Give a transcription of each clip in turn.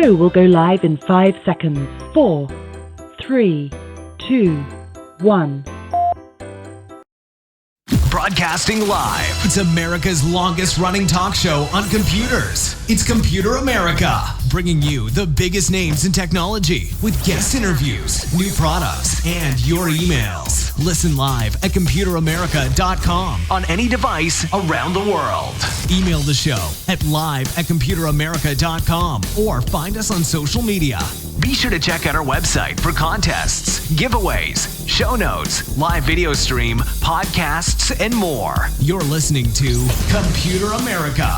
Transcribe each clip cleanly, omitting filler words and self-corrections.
show will go live in 5 seconds. 4, 3, 2, 1. Broadcasting live. It's America's longest running talk show on computers. It's Computer America, bringing you the biggest names in technology with guest interviews, new products, and your emails. Listen live at computeramerica.com on any device around the world. Email the show at live@computeramerica.com or find us on social media. Be sure to check out our website for contests, giveaways, show notes, live video stream, podcasts, and more. You're listening to Computer America.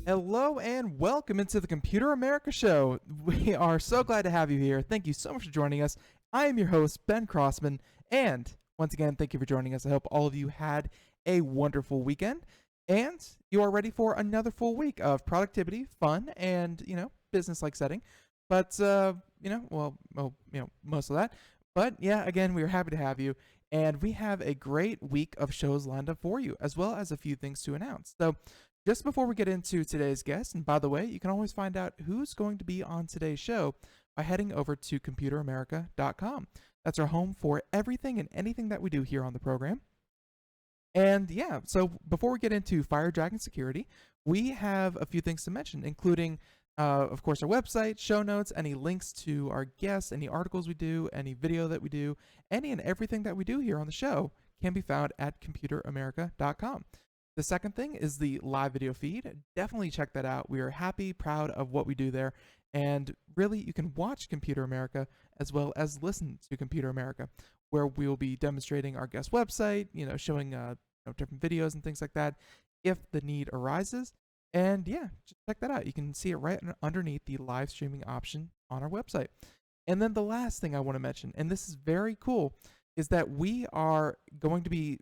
Hello and welcome into the Computer America Show. We are so glad to have you here. Thank you so much for joining us. I am your host, Ben Crossman, and once again, thank you for joining us. I hope all of you had a wonderful weekend, and you are ready for another full week of productivity, fun, and, business-like setting. But, most of that. But, yeah, again, we are happy to have you, and we have a great week of shows lined up for you, as well as a few things to announce. So, just before we get into today's guest, and by the way, you can always find out who's going to be on today's show by heading over to computeramerica.com. That's our home for everything and anything that we do here on the program. And yeah, so before we get into Fire Dragon Security, we have a few things to mention, including, of course, our website, show notes, any links to our guests, any articles we do, any video that we do, any and everything that we do here on the show can be found at computeramerica.com. The second thing is the live video feed. Definitely check that out. We are happy, proud of what we do there. And really, you can watch Computer America as well as listen to Computer America, where we'll be demonstrating our guest website, showing different videos and things like that if the need arises. And yeah, just check that out. You can see it right underneath the live streaming option on our website. And then the last thing I want to mention, and this is very cool, is that we are going to be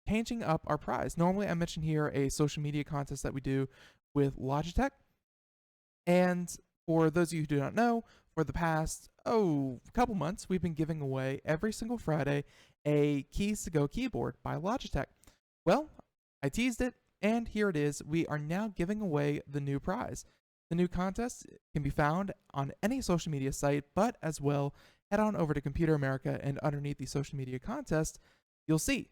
changing up our prize. Normally, I mention here a social media contest that we do with Logitech. And for those of you who do not know, for the past, couple months, we've been giving away every single Friday a Keys to Go keyboard by Logitech. Well, I teased it, and here it is. We are now giving away the new prize. The new contest can be found on any social media site, but as well, head on over to Computer America, and underneath the social media contest, you'll see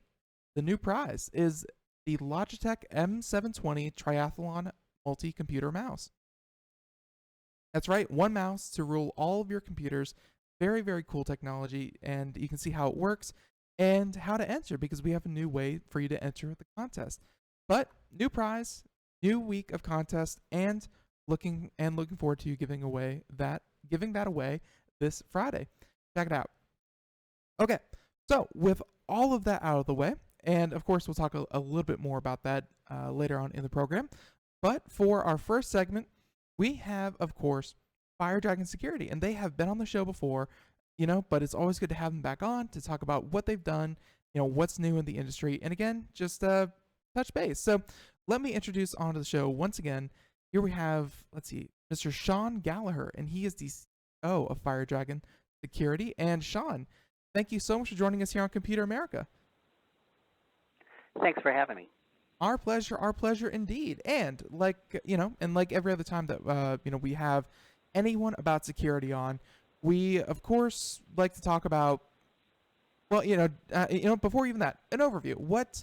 the new prize is the Logitech M720 Triathlon multi-computer mouse. That's right, one mouse to rule all of your computers. Very, very cool technology, and you can see how it works and how to enter, because we have a new way for you to enter the contest. But new prize, new week of contest, and looking forward to you giving that away this Friday. Check it out. Okay, so with all of that out of the way, and of course we'll talk a little bit more about that later on in the program. But for our first segment, we have, of course, Fire Dragon Security, and they have been on the show before, but it's always good to have them back on to talk about what they've done, what's new in the industry, and again, just touch base. So let me introduce onto the show once again. Here we have, Mr. Sean Galliher, and he is the CEO of Fire Dragon Security. And Sean, thank you so much for joining us here on Computer America. Thanks for having me. Our pleasure indeed. And like every other time that we have anyone about security on, we of course like to talk about, before even that, an overview. What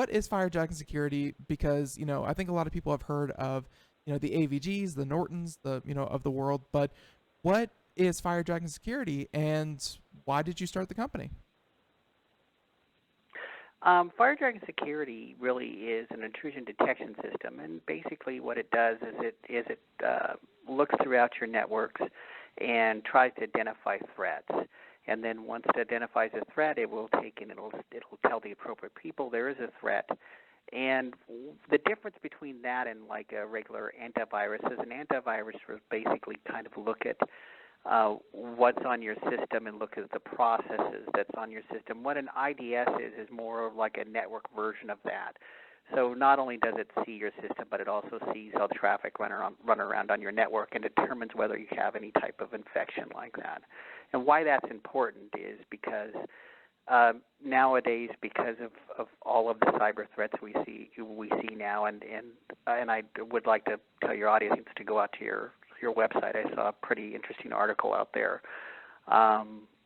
is Fire Dragon Security? Because I think a lot of people have heard of the AVGs, the Nortons, of the world, but what is Fire Dragon Security, and why did you start the company? Fire Dragon Security really is an intrusion detection system, and basically what it does is it looks throughout your networks and tries to identify threats. And then once it identifies a threat, it will take and it'll tell the appropriate people there is a threat. And the difference between that and like a regular antivirus is an antivirus will basically kind of look at what's on your system and look at the processes that's on your system. What an IDS is more like a network version of that. So not only does it see your system, but it also sees how traffic run around on your network and determines whether you have any type of infection like that. And why that's important is because nowadays, because of all of the cyber threats we see now, and I would like to tell your audience to go out to your website. I saw a pretty interesting article out there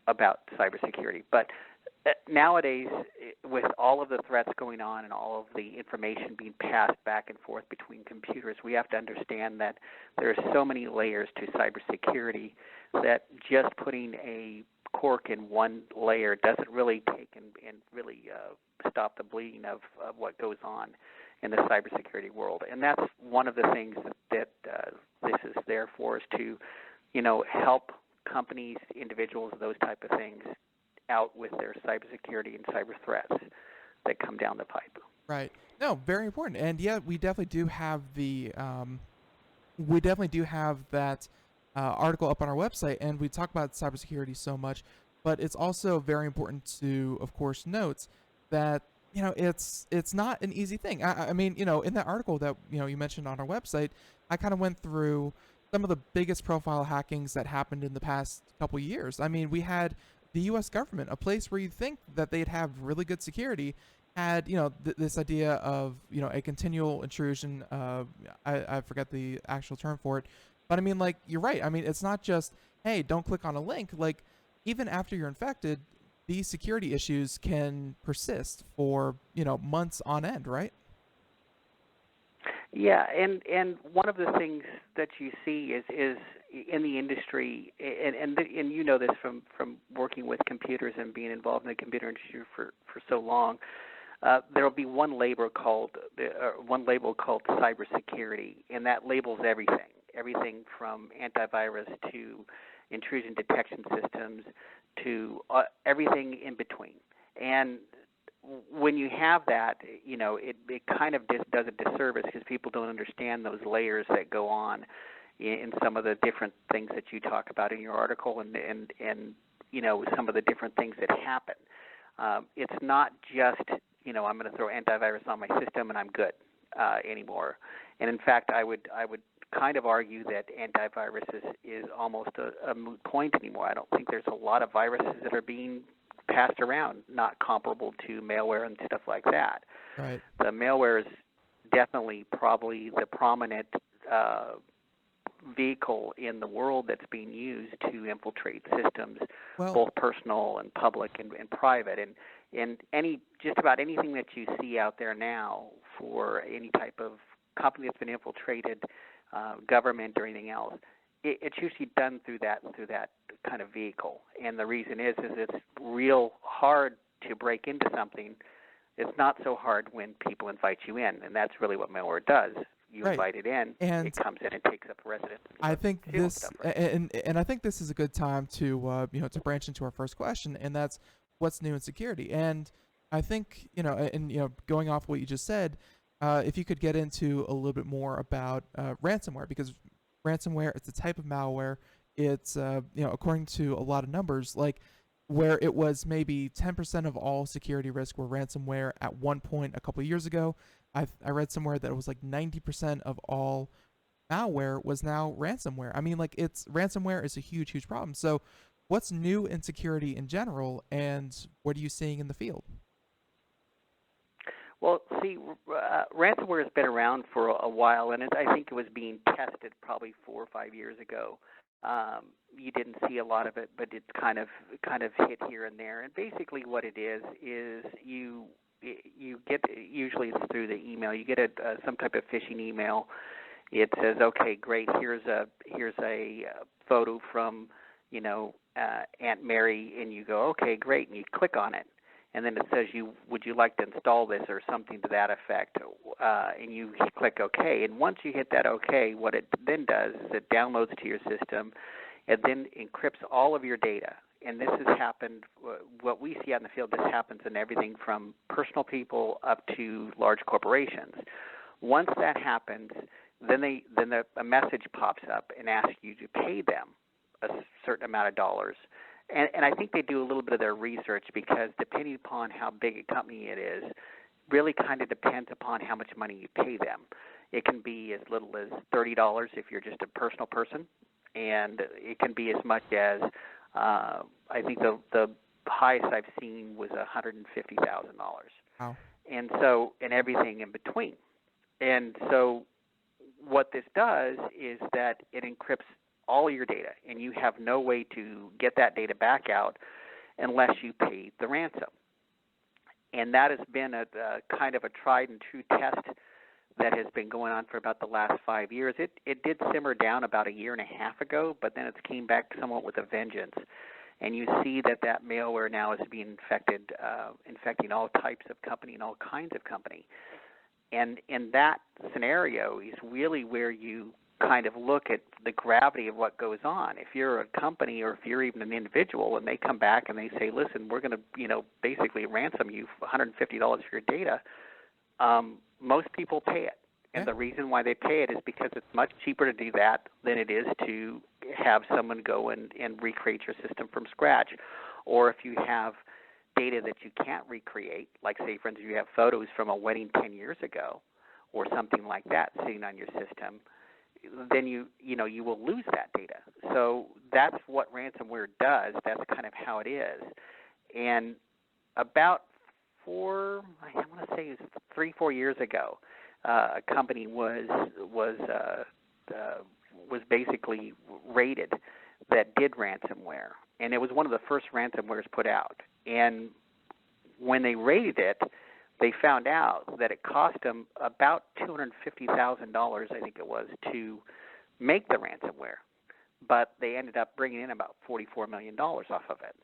about cybersecurity. But nowadays, with all of the threats going on and all of the information being passed back and forth between computers, we have to understand that there are so many layers to cybersecurity that just putting a cork in one layer doesn't really take and really stop the bleeding of what goes on in the cybersecurity world. And that's one of the things that this is there for, is to, help companies, individuals, those type of things out with their cybersecurity and cyber threats that come down the pipe. Right. No, very important. And yeah, we definitely do have that article up on our website, and we talk about cybersecurity so much, but it's also very important to, of course, note that it's not an easy thing. I mean, in that article that you mentioned on our website, I kind of went through some of the biggest profile hackings that happened in the past couple years. I mean, we had the U.S. government, a place where you think that they'd have really good security, had this idea of a continual intrusion. I forget the actual term for it, but I mean, like, you're right. I mean, it's not just, hey, don't click on a link. Like, even after you're infected, these security issues can persist for months on end, right? Yeah, and one of the things that you see is in the industry, and you know this from working with computers and being involved in the computer industry for so long. There will be one label called cybersecurity, and that labels everything from antivirus to intrusion detection systems to everything in between. And when you have that, it kind of does a disservice, because people don't understand those layers that go on in some of the different things that you talk about in your article, and some of the different things that happen. It's not just I'm going to throw antivirus on my system and I'm good anymore. And in fact, I would kind of argue that antivirus is almost a moot point anymore. I don't think there's a lot of viruses that are being passed around, not comparable to malware and stuff like that. Right. The malware is definitely probably the prominent vehicle in the world that's being used to infiltrate systems, both personal and public and private. And just about anything that you see out there now for any type of company that's been infiltrated, government or anything else, it's usually done through that kind of vehicle. And the reason is it's real hard to break into something. It's not so hard when people invite you in, and that's really what malware does. You invite it in, and it comes in and takes up residence. I think this, and I think this is a good time to to branch into our first question, and that's what's new in security. And I think going off what you just said, if you could get into a little bit more about ransomware, because ransomware, it's a type of malware. It's according to a lot of numbers, like where it was maybe 10% of all security risk were ransomware at one point a couple of years ago. I read somewhere that it was like 90% of all malware was now ransomware. I mean, like, ransomware is a huge problem. So what's new in security in general, and what are you seeing in the field? Well, see, ransomware has been around for a while, and I think it was being tested probably 4 or 5 years ago. You didn't see a lot of it, but it's kind of hit here and there. And basically, what it is you get, usually it's through the email, you get some type of phishing email. It says, okay, great, here's a photo from Aunt Mary, and you go, okay, great, and you click on it. And then it says, would you like to install this or something to that effect, and you click OK. And once you hit that OK, what it then does is it downloads to your system and then encrypts all of your data. And this has happened, what we see out in the field, this happens in everything from personal people up to large corporations. Once that happens, then a message pops up and asks you to pay them a certain amount of dollars. And I think they do a little bit of their research, because depending upon how big a company it is, really kind of depends upon how much money you pay them. It can be as little as $30 if you're just a personal person, and it can be as much as I think the highest I've seen was $150,000. Wow. And everything in between. And so what this does is that it encrypts all your data, and you have no way to get that data back out unless you pay the ransom. And that has been a kind of a tried and true test that has been going on for about the last 5 years. It did simmer down about a year and a half ago, but then it came back somewhat with a vengeance. And you see that malware now is being infecting all types of company and all kinds of company. And in that scenario is really where you kind of look at the gravity of what goes on. If you're a company or if you're even an individual and they come back and they say, listen, we're going to, basically ransom you $150 for your data, most people pay it. And the reason why they pay it is because it's much cheaper to do that than it is to have someone go and recreate your system from scratch. Or if you have data that you can't recreate, like say, for instance, you have photos from a wedding 10 years ago or something like that sitting on your system, then you will lose that data. So that's what ransomware does. That's kind of how it is. And about 3-4 years ago, a company was basically raided that did ransomware, and it was one of the first ransomwares put out. And when they raided it, they found out that it cost them about $250,000, I think it was, to make the ransomware, but they ended up bringing in about $44 million off of it.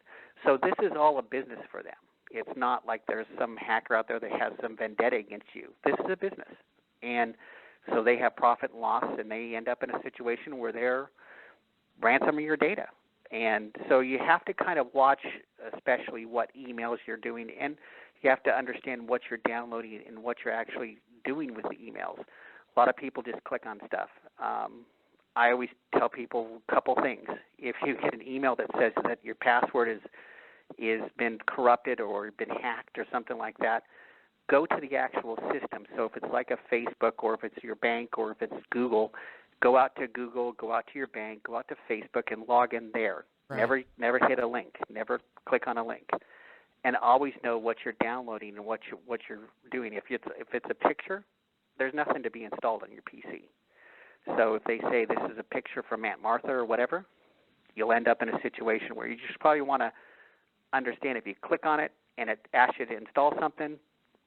So this is all a business for them. It's not like there's some hacker out there that has some vendetta against you. This is a business. And so they have profit and loss, and they end up in a situation where they're ransoming your data. And so you have to kind of watch especially what emails you're doing, and you have to understand what you're downloading and what you're actually doing with the emails. A lot of people just click on stuff. I always tell people a couple things. If you get an email that says that your password is been corrupted or been hacked or something like that, go to the actual system. So if it's like a Facebook or if it's your bank or if it's Google, go out to Google, go out to your bank, go out to Facebook and log in there. Right. Never hit a link. Never click on a link. And always know what you're downloading and what you're doing. If it's a picture, there's nothing to be installed on your PC. So if they say this is a picture from Aunt Martha or whatever, you'll end up in a situation where you just probably want to understand if you click on it and it asks you to install something,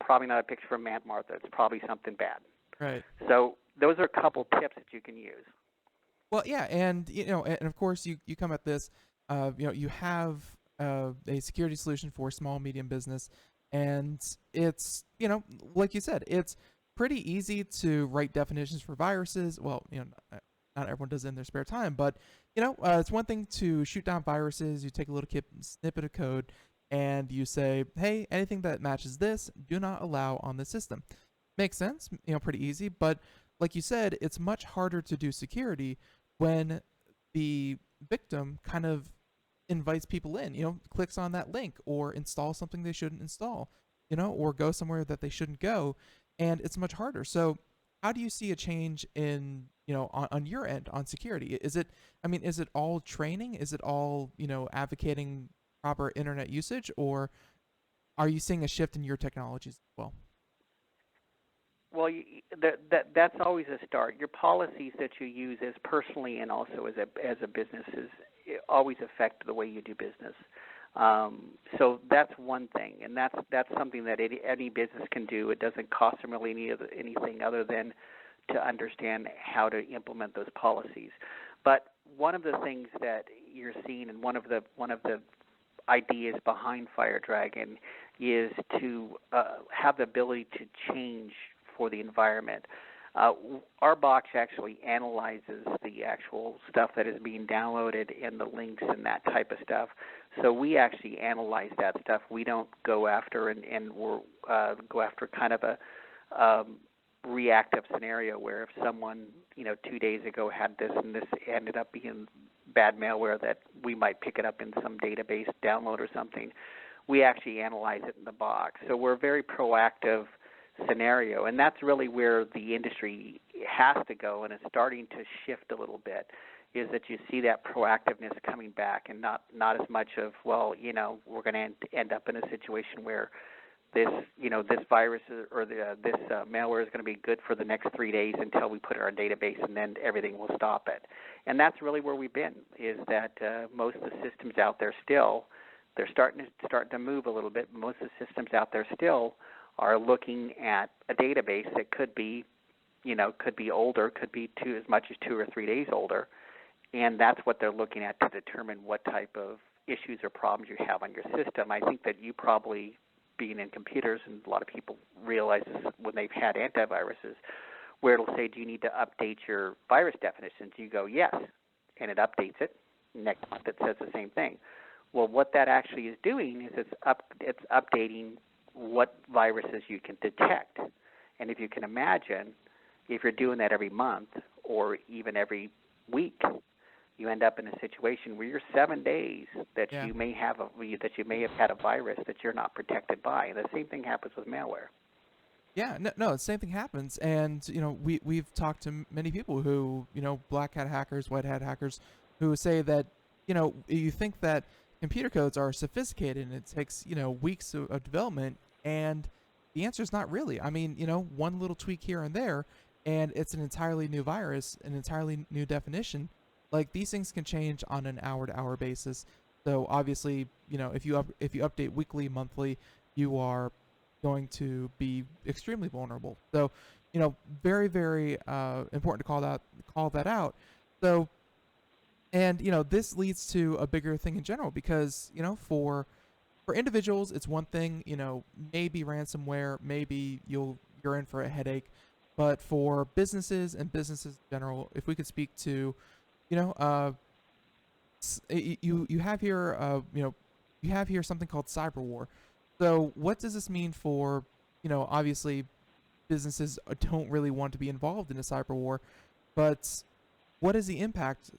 probably not a picture from Aunt Martha. It's probably something bad. Right. So those are a couple tips that you can use. Well, yeah, and of course you come at this, you have a security solution for small medium business, and it's like you said, it's pretty easy to write definitions for viruses. Well, not everyone does it in their spare time, but it's one thing to shoot down viruses. You take a little snippet of code and you say, hey, anything that matches this, do not allow on the system. Makes sense, pretty easy. But like you said, it's much harder to do security when the victim kind of invites people in, clicks on that link or installs something they shouldn't install, or go somewhere that they shouldn't go. And it's much harder. So how do you see a change in, on your end on security? Is it all training? Is it all, advocating proper internet usage, or are you seeing a shift in your technologies as well? Well, that's always a start. Your policies that you use as personally and also as a business always affect the way you do business. So that's one thing, and that's something that any business can do. It doesn't cost them really anything other than to understand how to implement those policies. But one of the things that you're seeing, and one of the ideas behind FireDragon, is to have the ability to change for the environment. Our box actually analyzes the actual stuff that is being downloaded and the links and that type of stuff. So we actually analyze that stuff. We don't go after and we're go after kind of a reactive scenario where if someone 2 days ago had this and this ended up being bad malware that we might pick it up in some database download or something. We actually analyze it in the box. So we're a very proactive scenario, and that's really where the industry has to go, and it's starting to shift a little bit, is that you see that proactiveness coming back, and not as much of, well, we're going to end up in a situation where this virus or this malware is going to be good for the next 3 days until we put it in our database, and then everything will stop it. And that's really where we've been, is that most of the systems out there still, they're starting to move a little bit. Most of the systems out there still are looking at a database that could be older, could be as much as 2 or 3 days older, and that's what they're looking at to determine what type of issues or problems you have on your system. I think that you probably, being in computers, and a lot of people realize this when they've had antiviruses, where it'll say, do you need to update your virus definitions? You go, yes, and it updates it. Next month it says the same thing. Well, what that actually is doing is it's updating what viruses you can detect. And if you can imagine, if you're doing that every month or even every week, you end up in a situation where you're 7 days that you may have had a virus that you're not protected by. And the same thing happens with malware. Yeah, no, the same thing happens. And, we've talked to many people who, black hat hackers, white hat hackers, who say that, you think that computer codes are sophisticated and it takes, weeks of development, and the answer is not really. I mean, one little tweak here and there, and it's an entirely new virus, an entirely new definition. Like, these things can change on an hour-to-hour basis. So obviously, if you update weekly, monthly, you are going to be extremely vulnerable. So, very, very important to call that out. So, and this leads to a bigger thing in general, because for individuals, it's one thing. Maybe ransomware, maybe you're in for a headache. But for businesses and businesses in general, if we could speak to you have here you have here something called cyber war. So what does this mean for obviously businesses don't really want to be involved in a cyber war, but what is the impact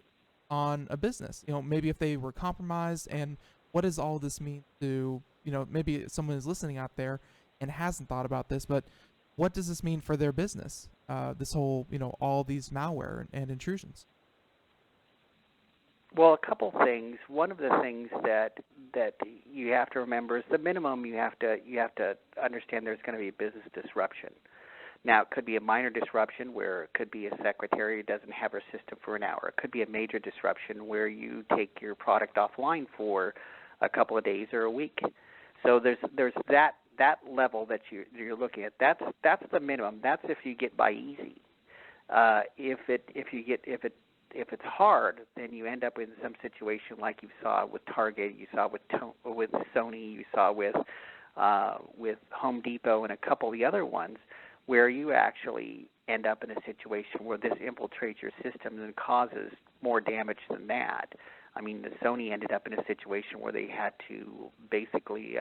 on a business? Maybe if they were compromised, and what does all this mean to maybe someone is listening out there and hasn't thought about this, but what does this mean for their business? This whole all these malware and intrusions. Well, a couple things. One of the things that you have to remember is the minimum you have to understand there's going to be business disruption. Now, it could be a minor disruption where it could be a secretary who doesn't have her system for an hour. It could be a major disruption where you take your product offline for a couple of days or a week. So there's that level that you're looking at. That's the minimum. That's if you get by easy. If it's hard, then you end up in some situation like you saw with Target, you saw with Sony, you saw with Home Depot and a couple of the other ones, where you actually end up in a situation where this infiltrates your system and causes more damage than that. I mean, the Sony ended up in a situation where they had to basically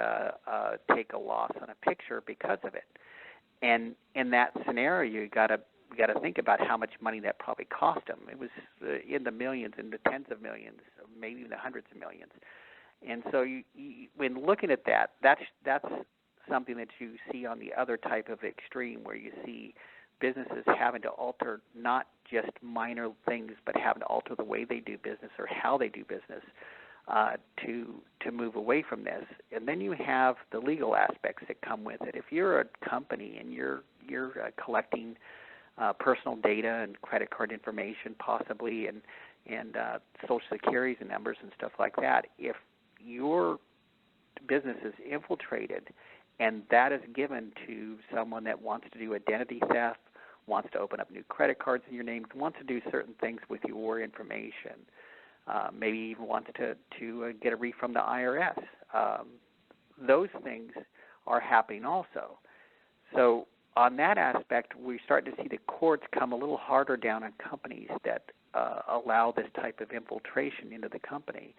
take a loss on a picture because of it. And in that scenario, you got to think about how much money that probably cost them. It was in the millions, in the tens of millions, maybe even the hundreds of millions. And so you when looking at that, that's something that you see on the other type of extreme, where you see businesses having to alter not just minor things, but having to alter the way they do business or how they do business to move away from this. And then you have the legal aspects that come with it. If you're a company and you're collecting personal data and credit card information possibly, and social security numbers and stuff like that, if your business is infiltrated and that is given to someone that wants to do identity theft, wants to open up new credit cards in your name, wants to do certain things with your information, maybe even wants to get a refund from the IRS, those things are happening also. So on that aspect, we're starting to see the courts come a little harder down on companies that allow this type of infiltration into the company.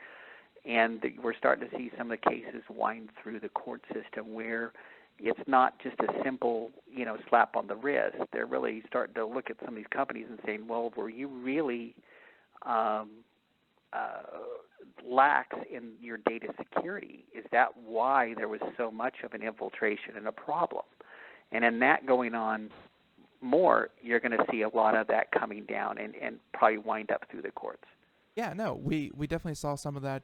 And we're starting to see some of the cases wind through the court system where it's not just a simple, slap on the wrist. They're really starting to look at some of these companies and saying, well, were you really lax in your data security? Is that why there was so much of an infiltration and a problem? And in that going on more, you're going to see a lot of that coming down and probably wind up through the courts. Yeah, no, we definitely saw some of that.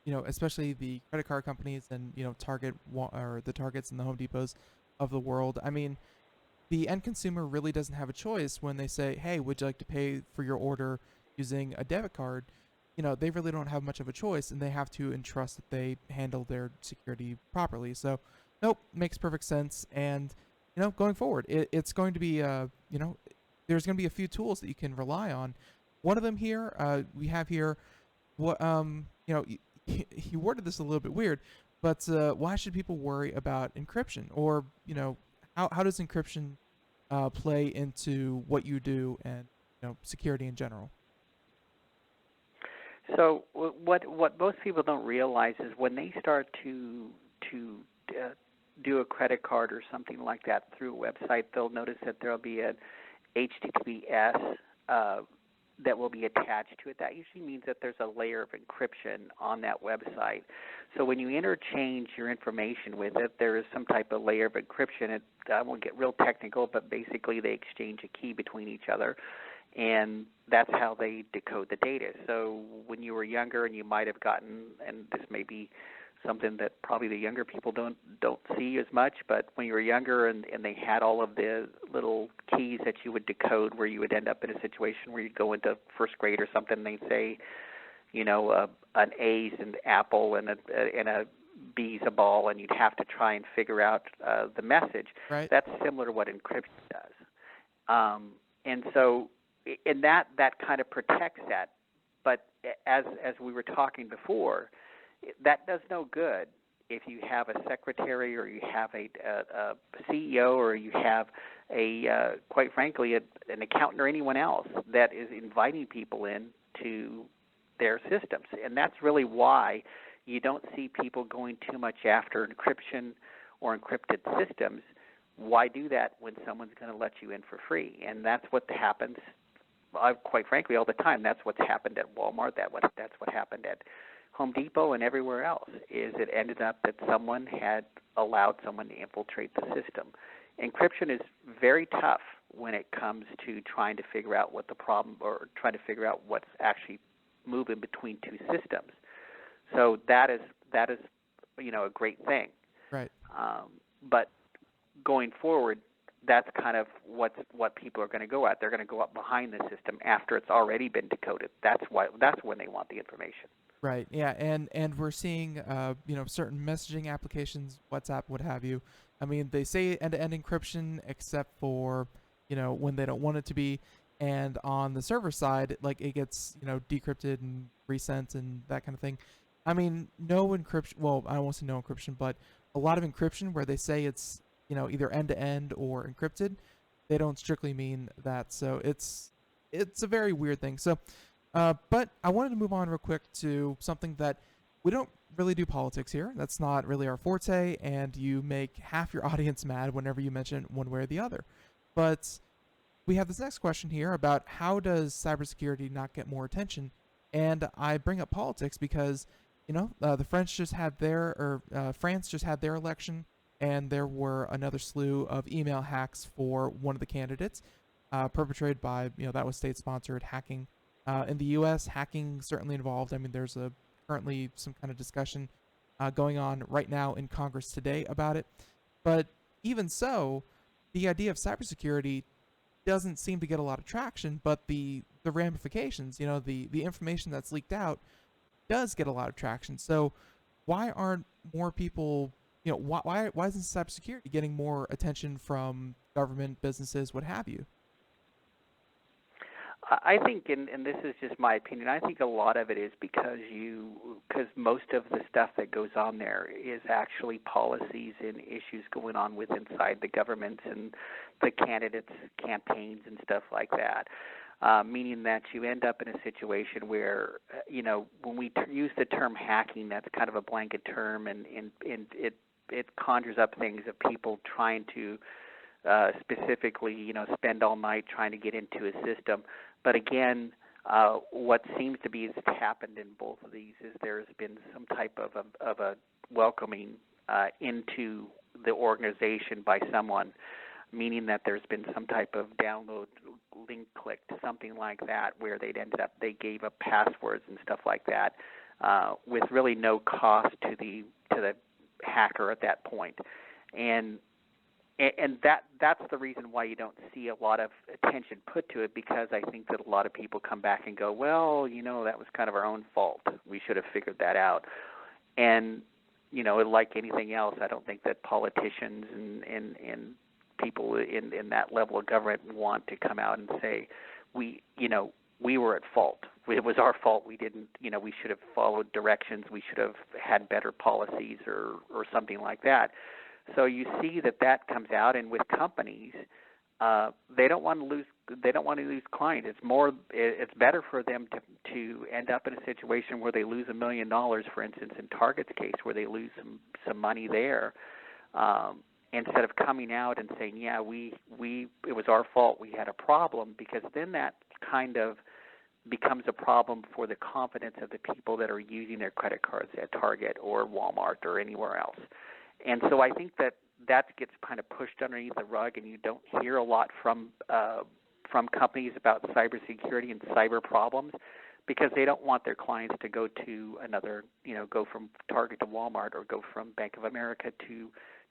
Especially the credit card companies and or the Targets and the Home Depots of the world. I mean, the end consumer really doesn't have a choice when they say, "Hey, would you like to pay for your order using a debit card?" They really don't have much of a choice, and they have to entrust that they handle their security properly. So, nope, makes perfect sense. And going forward, it's going to be there's going to be a few tools that you can rely on. One of them here, we have here, what he worded this a little bit weird, but why should people worry about encryption? Or how does encryption play into what you do and security in general? So what most people don't realize is when they start to do a credit card or something like that through a website, they'll notice that there'll be an HTTPS that will be attached to it. That usually means that there's a layer of encryption on that website. So when you interchange your information with it, there is some type of layer of encryption. I won't get real technical, but basically they exchange a key between each other, and that's how they decode the data. So when you were younger and you might have gotten, and this may be something that probably the younger people don't see as much, but when you were younger and they had all of the little keys that you would decode, where you would end up in a situation where you'd go into first grade or something, and they'd say, an A's an apple and a B's a ball, and you'd have to try and figure out the message. Right. That's similar to what encryption does. And so and that kind of protects that. But as we were talking before, that does no good if you have a secretary or you have a CEO or you have quite frankly, an accountant or anyone else that is inviting people in to their systems. And that's really why you don't see people going too much after encryption or encrypted systems. Why do that when someone's going to let you in for free? And that's what happens, quite frankly, all the time. That's what's happened at Walmart. That's what happened at Home Depot and everywhere else, is it ended up that someone had allowed someone to infiltrate the system. Encryption is very tough when it comes to trying to figure out what the problem, or trying to figure out what's actually moving between two systems. So that is a great thing. Right. But going forward, that's kind of what people are going to go at. They're going to go up behind the system after it's already been decoded. That's when they want the information. Right. Yeah. And we're seeing certain messaging applications, WhatsApp, what have you. I mean, they say end-to-end encryption except for when they don't want it to be. And on the server side, like, it gets decrypted and resent and that kind of thing. I mean, no encryption. Well, I don't want to say no encryption, but a lot of encryption where they say it's either end-to-end or encrypted, they don't strictly mean that. So it's a very weird thing. So, but I wanted to move on real quick to something that we don't really do politics here. That's not really our forte, and you make half your audience mad whenever you mention one way or the other. But we have this next question here about how does cybersecurity not get more attention? And I bring up politics because, the French just had France just had their election, and there were another slew of email hacks for one of the candidates, perpetrated by, that was state-sponsored hacking. In the U.S., hacking certainly involved. I mean, there's currently some kind of discussion going on right now in Congress today about it. But even so, the idea of cybersecurity doesn't seem to get a lot of traction, but the ramifications, the information that's leaked out does get a lot of traction. So why aren't more people, why isn't cybersecurity getting more attention from government, businesses, what have you? I think, and this is just my opinion, I think a lot of it is because most of the stuff that goes on there is actually policies and issues going on with inside the governments and the candidates' campaigns and stuff like that. Meaning that you end up in a situation where, when we use the term hacking, that's kind of a blanket term, and it conjures up things of people trying to specifically, spend all night trying to get into a system. But again, what seems to be has happened in both of these is there's been some type of a welcoming into the organization by someone, meaning that there's been some type of download link clicked, something like that, where they gave up passwords and stuff like that, with really no cost to the hacker at that point. And that's the reason why you don't see a lot of attention put to it, because I think that a lot of people come back and go, well, that was kind of our own fault. We should have figured that out. And, like anything else, I don't think that politicians and people in that level of government want to come out and say, we were at fault. It was our fault. We didn't, we should have followed directions. We should have had better policies or something like that. So you see that comes out, and with companies, they don't want to lose clients. It's better for them to end up in a situation where they lose $1 million, for instance, in Target's case, where they lose some money there, instead of coming out and saying, yeah, it was our fault, we had a problem, because then that kind of becomes a problem for the confidence of the people that are using their credit cards at Target or Walmart or anywhere else. And so I think that gets kind of pushed underneath the rug, and you don't hear a lot from companies about cybersecurity and cyber problems, because they don't want their clients to go to another, go from Target to Walmart, or go from Bank of America to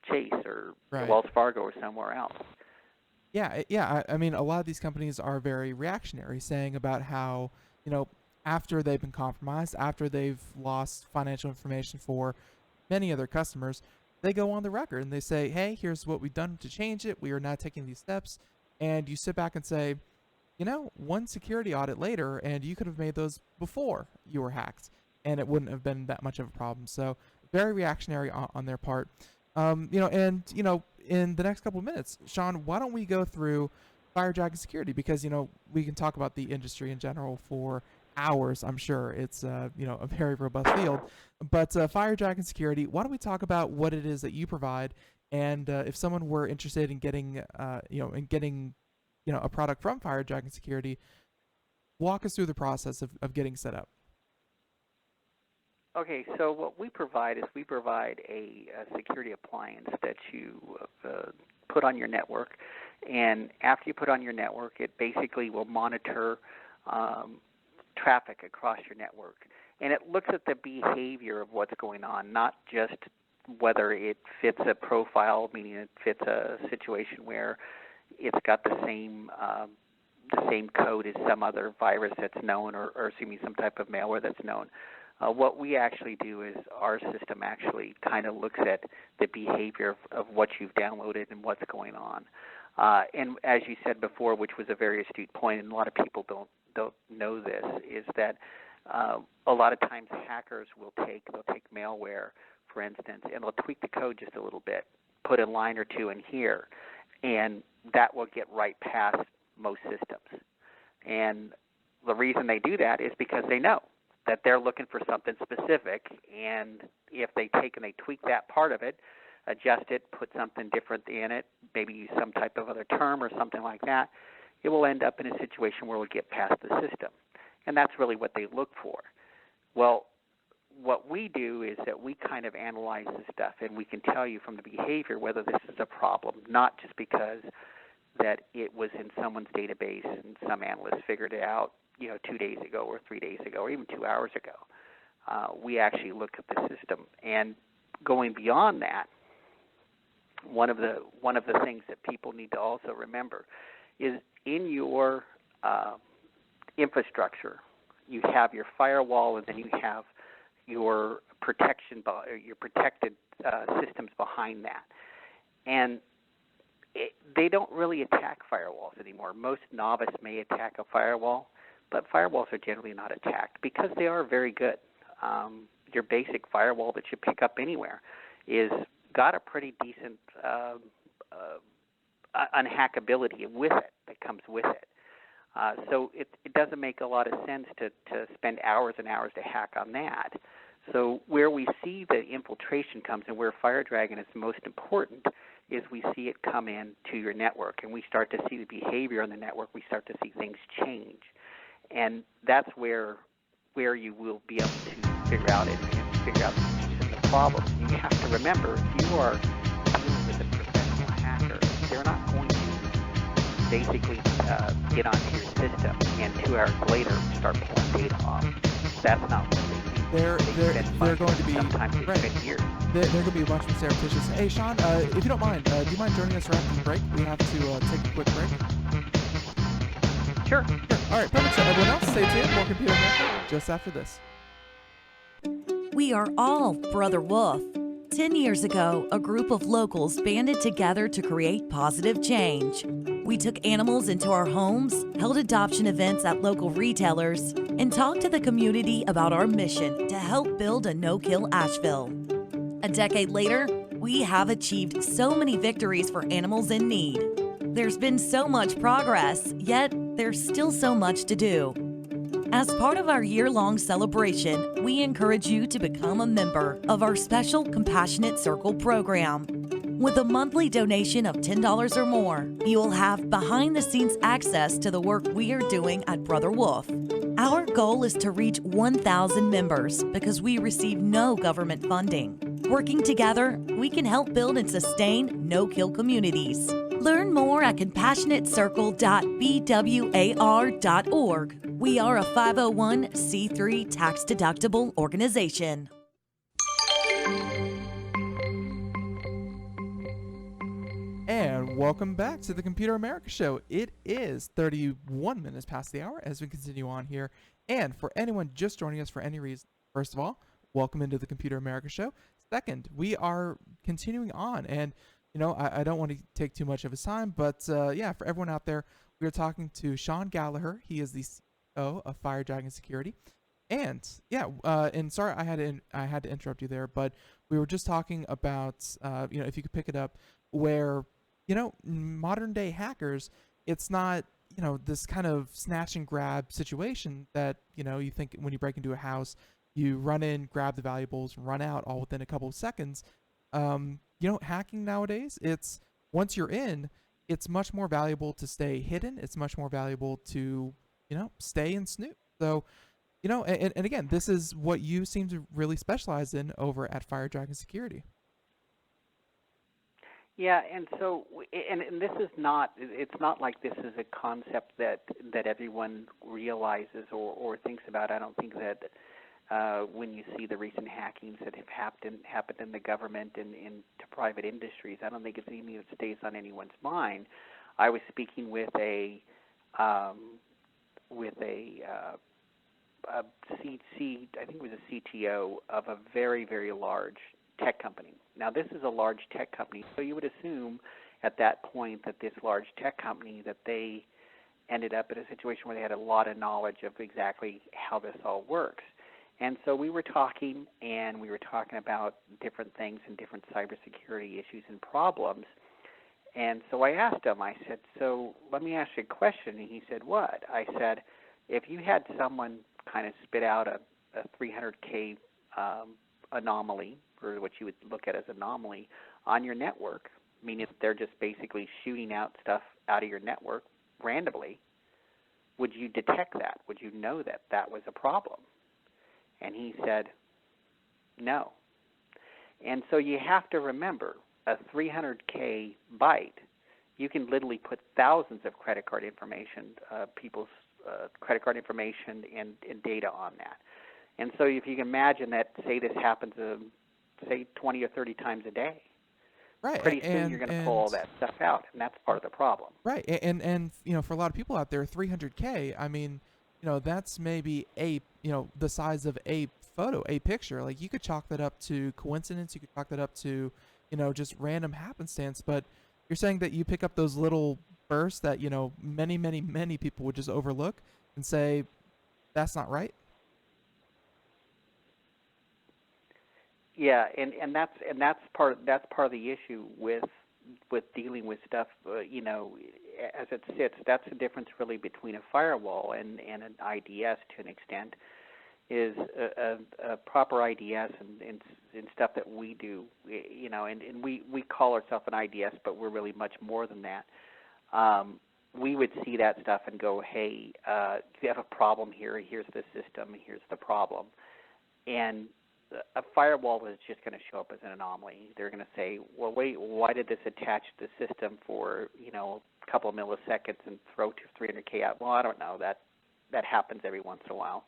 Chase or Wells Fargo or somewhere else. Yeah. I mean, a lot of these companies are very reactionary, saying about how, after they've been compromised, after they've lost financial information for many of their customers, they go on the record and they say, hey, here's what we've done to change it. We are now taking these steps. And you sit back and say, one security audit later, and you could have made those before you were hacked, and it wouldn't have been that much of a problem. So very reactionary on their part. In the next couple of minutes, Sean, why don't we go through FireDragon Security? Because, we can talk about the industry in general for hours. I'm sure it's, a very robust field. But FireDragon Security, why don't we talk about what it is that you provide, and if someone were interested in getting, a product from FireDragon Security, walk us through the process of getting set up. Okay, so what we provide is a security appliance that you put on your network, and after you put on your network, it basically will monitor traffic across your network, and it looks at the behavior of what's going on, not just whether it fits a profile, meaning it fits a situation where it's got the same code as some other virus that's known, or some type of malware that's known. What we actually do is our system actually kind of looks at the behavior of what you've downloaded and what's going on. And as you said before, which was a very astute point, and a lot of people don't know this, is that a lot of times hackers they'll take malware, for instance, and they'll tweak the code just a little bit, put a line or two in here, and that will get right past most systems. And the reason they do that is because they know that they're looking for something specific, and if they take and they tweak that part of it, adjust it, put something different in it, maybe use some type of other term or something like that, it will end up in a situation where we'll get past the system. And that's really what they look for. Well, what we do is that we kind of analyze this stuff, and we can tell you from the behavior whether this is a problem, not just because that it was in someone's database and some analyst figured it out 2 days ago or 3 days ago or even 2 hours ago. We actually look at the system. And going beyond that, one of the things that people need to also remember is in your infrastructure, you have your firewall, and then you have your protection, your protected systems behind that. And they don't really attack firewalls anymore. Most novice may attack a firewall, but firewalls are generally not attacked because they are very good. Your basic firewall that you pick up anywhere is got a pretty decent unhackability with it that comes with it. So it doesn't make a lot of sense to spend hours and hours to hack on that. So where we see the infiltration comes and where FireDragon is most important is we see it come in to your network, and we start to see the behavior on the network. We start to see things change. And that's where you will be able to figure out it and figure out the problem. You have to remember, if you are dealing with a professional hacker, they're not going to basically get onto your system and 2 hours later start pulling data off. That's not what they do. They're going to be sometimes right. spend years. They're going to be a bunch more surreptitious. Hey, Sean, if you don't mind, do you mind joining us right after the break? We have to take a quick break. Sure. All right, perfect. So everyone else, stay tuned. More Computer America just after this. We are all Brother Wolf. 10 years ago, a group of locals banded together to create positive change. We took animals into our homes, held adoption events at local retailers, and talked to the community about our mission to help build a no-kill Asheville. A decade later, we have achieved so many victories for animals in need. There's been so much progress, yet there's still so much to do. As part of our year-long celebration, we encourage you to become a member of our special Compassionate Circle program. With a monthly donation of $10 or more, you will have behind-the-scenes access to the work we are doing at Brother Wolf. Our goal is to reach 1,000 members because we receive no government funding. Working together, we can help build and sustain no-kill communities. Learn more at compassionatecircle.bwar.org. We are a 501c3 tax-deductible organization. And welcome back to the Computer America Show. It is 31 minutes past the hour as we continue on here. And for anyone just joining us for any reason, first of all, welcome into the Computer America Show. Second, we are continuing on. And, you know, I don't want to take too much of his time, but yeah, for everyone out there, we are talking to Sean Galliher. He is the CEO of Fire Dragon Security. And yeah, and sorry I had to interrupt you there, but we were just talking about, you know, if you could pick it up, where, you know, modern day hackers, it's not, you know, this kind of snatch and grab situation that, you know, you think when you break into a house, you run in, grab the valuables, run out all within a couple of seconds. You know, hacking nowadays, it's once you're in, it's much more valuable to stay hidden. It's much more valuable to, you know, stay and snoop. So, you know, and again, this is what you seem to really specialize in over at Fire Dragon Security. Yeah, and so, and this is not, it's not like this is a concept that everyone realizes or thinks about. I don't think that when you see the recent hackings that have happened in the government and into private industries, I don't think it's anything that stays on anyone's mind. I was speaking with a CT, I think it was a CTO of a very, very large tech company. Now, this is a large tech company, so you would assume at that point that this large tech company, that they ended up in a situation where they had a lot of knowledge of exactly how this all works. And so we were talking, and we were talking about different things and different cybersecurity issues and problems. And so I asked him, I said, so let me ask you a question. And he said, what? I said, if you had someone kind of spit out a 300K anomaly, or what you would look at as anomaly, on your network, meaning they're just basically shooting out stuff out of your network randomly, would you detect that? Would you know that that was a problem? And he said, no. And so you have to remember, a 300K byte, you can literally put thousands of credit card information, people's credit card information and data on that. And so if you can imagine that, say this happens, say 20 or 30 times a day, right? Pretty soon you're going to pull all that stuff out, and that's part of the problem. Right, and you know, for a lot of people out there, 300K, I mean, you know, that's maybe the size of a photo, a picture. Like, you could chalk that up to coincidence, you could chalk that up to, you know, just random happenstance. But you're saying that you pick up those little bursts that, you know, many people would just overlook and say that's not right. Yeah, and that's part of the issue with dealing with stuff. You know, as it sits, that's the difference really between a firewall and an IDS to an extent. Is a proper IDS and stuff that we do. You know, and we call ourselves an IDS, but we're really much more than that. We would see that stuff and go, hey, you have a problem here. Here's the system. Here's the problem, and a firewall is just going to show up as an anomaly. They're going to say, well, wait, why did this attach to the system for, you know, couple of milliseconds and throw 300K out. Well, I don't know. That happens every once in a while.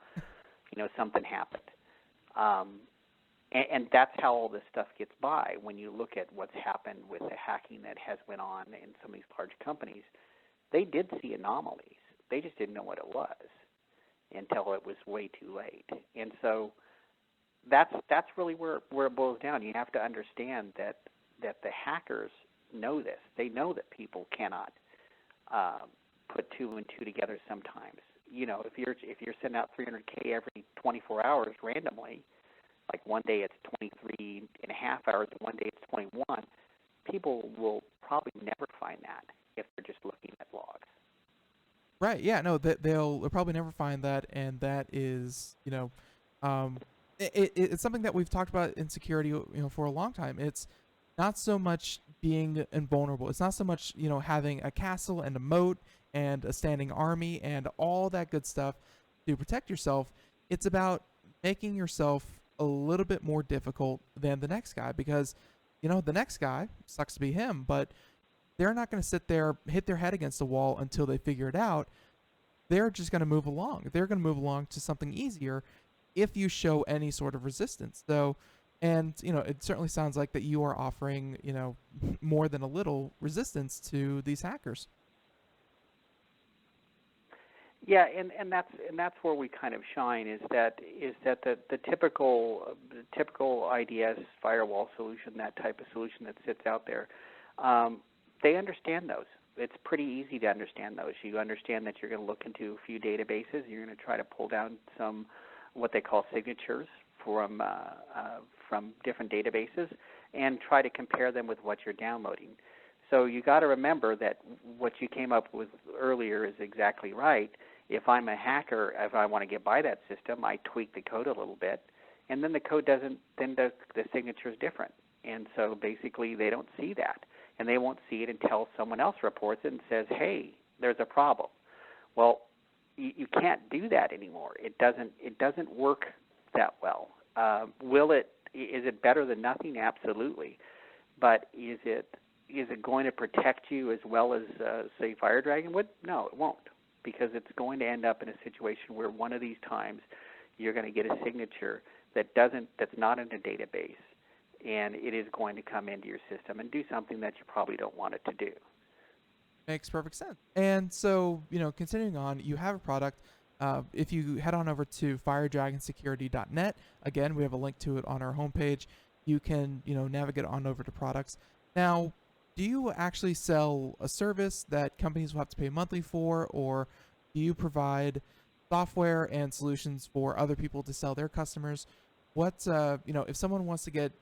Something happened. And that's how all this stuff gets by. When you look at what's happened with the hacking that has went on in some of these large companies, they did see anomalies. They just didn't know what it was until it was way too late. And so that's really where it boils down. You have to understand that the hackers know this. They know that people cannot put two and two together sometimes. If you're sending out 300K every 24 hours randomly, like one day it's 23 and a half hours and one day it's 21, people will probably never find that if they're just looking at logs. Right. Yeah. No. They'll probably never find that, and that is, it's something that we've talked about in security, for a long time. It's not so much being invulnerable. It's not so much, having a castle and a moat and a standing army and all that good stuff to protect yourself. It's about making yourself a little bit more difficult than the next guy, because, the next guy, sucks to be him, but they're not going to sit there, hit their head against the wall until they figure it out. They're just going to move along. They're going to move along to something easier if you show any sort of resistance. So, and, it certainly sounds like that you are offering, more than a little resistance to these hackers. Yeah, and that's where we kind of shine, is that the typical IDS firewall solution, that type of solution that sits out there, they understand those. It's pretty easy to understand those. You understand that you're going to look into a few databases. You're going to try to pull down some what they call signatures from different databases and try to compare them with what you're downloading. So you got to remember that what you came up with earlier is exactly right. If I'm a hacker, if I want to get by that system, I tweak the code a little bit, and then the code doesn't, then the signature is different. And so basically they don't see that, and they won't see it until someone else reports it and says, hey, there's a problem. Well, you can't do that anymore. It doesn't work that well. Is it better than nothing? Absolutely. But is it going to protect you as well as, say, Fire Dragon would? No, it won't, because it's going to end up in a situation where one of these times you're going to get a signature that's not in a database, and it is going to come into your system and do something that you probably don't want it to do. Makes perfect sense. And so, continuing on, you have a product. If you head on over to firedragonsecurity.net, again, we have a link to it on our homepage. You can, navigate on over to products. Now, do you actually sell a service that companies will have to pay monthly for, or do you provide software and solutions for other people to sell their customers? What, if someone wants to get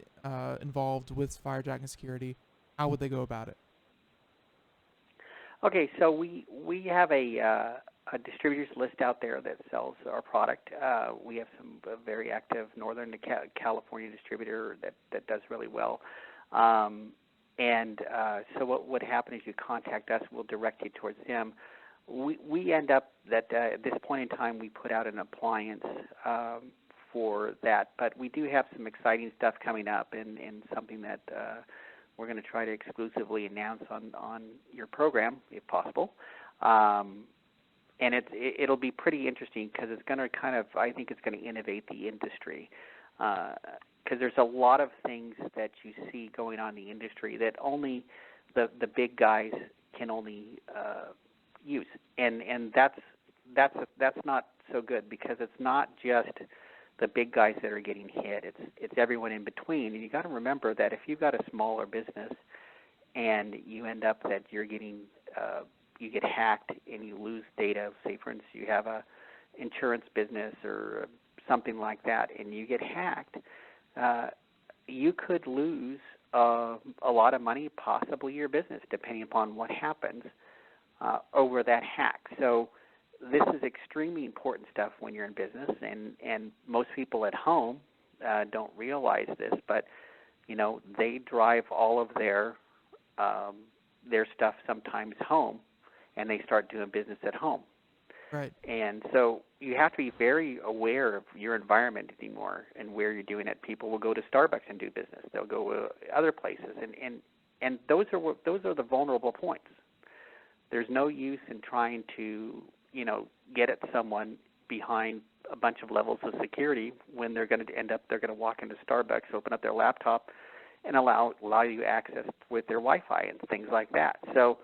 involved with Fire Dragon Security, how would they go about it? Okay, so we have a distributors list out there that sells our product. We have some very active Northern California distributor that does really well. So what would happen is you contact us, we'll direct you towards them. We end up that at this point in time we put out an appliance for that, but we do have some exciting stuff coming up and something that we're going to try to exclusively announce on your program if possible. And it'll be pretty interesting because it's going to I think it's going to innovate the industry. Because there's a lot of things that you see going on in the industry that only the big guys can only use, and that's not so good, because it's not just the big guys that are getting hit. It's everyone in between, and you got to remember that if you've got a smaller business and you end up that you're getting you get hacked and you lose data. Say, for instance, you have a insurance business or something like that, and you get hacked. You could lose a lot of money, possibly your business, depending upon what happens over that hack. So this is extremely important stuff when you're in business, and most people at home don't realize this, but they drive all of their stuff sometimes home, and they start doing business at home. Right. And so you have to be very aware of your environment anymore and where you're doing it. People will go to Starbucks and do business. They'll go other places, and those are the vulnerable points. there's no use in trying to, get at someone behind a bunch of levels of security when they're going to walk into Starbucks, open up their laptop, and allow you access with their Wi-Fi and things like that. So,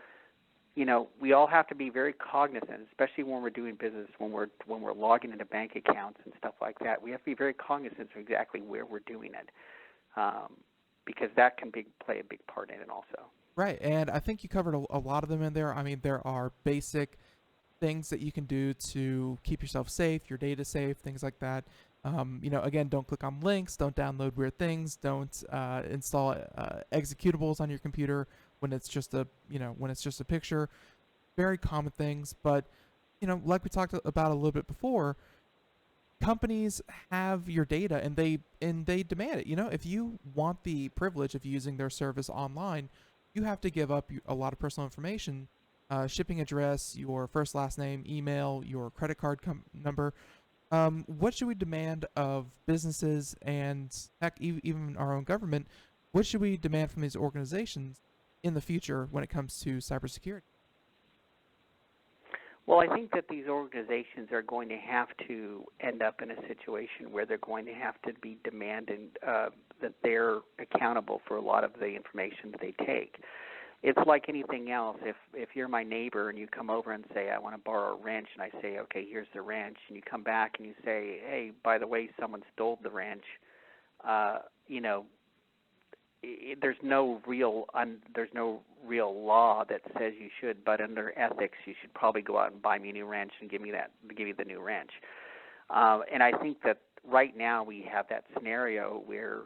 we all have to be very cognizant, especially when we're doing business, when we're logging into bank accounts and stuff like that. We have to be very cognizant of exactly where we're doing it, because that can play a big part in it also. Right, and I think you covered a lot of them in there. I mean, there are basic things that you can do to keep yourself safe, your data safe, things like that. Again, don't click on links, don't download weird things, don't install executables on your computer when it's just a picture. Very common things, but like we talked about a little bit before, companies have your data and they demand it. If you want the privilege of using their service online, you have to give up a lot of personal information, shipping address, your first, last name, email, your credit card number. What should we demand of businesses and heck, even our own government? What should we demand from these organizations in the future when it comes to cybersecurity? Well, I think that these organizations are going to have to end up in a situation where they're going to have to be demanding that they're accountable for a lot of the information that they take. It's like anything else. If you're my neighbor and you come over and say, I want to borrow a wrench, and I say, okay, here's the wrench, and you come back and you say, hey, by the way, someone stole the wrench, there's no real law that says you should, but under ethics, you should probably go out and buy me a new wrench and give me the new wrench. And I think that right now we have that scenario where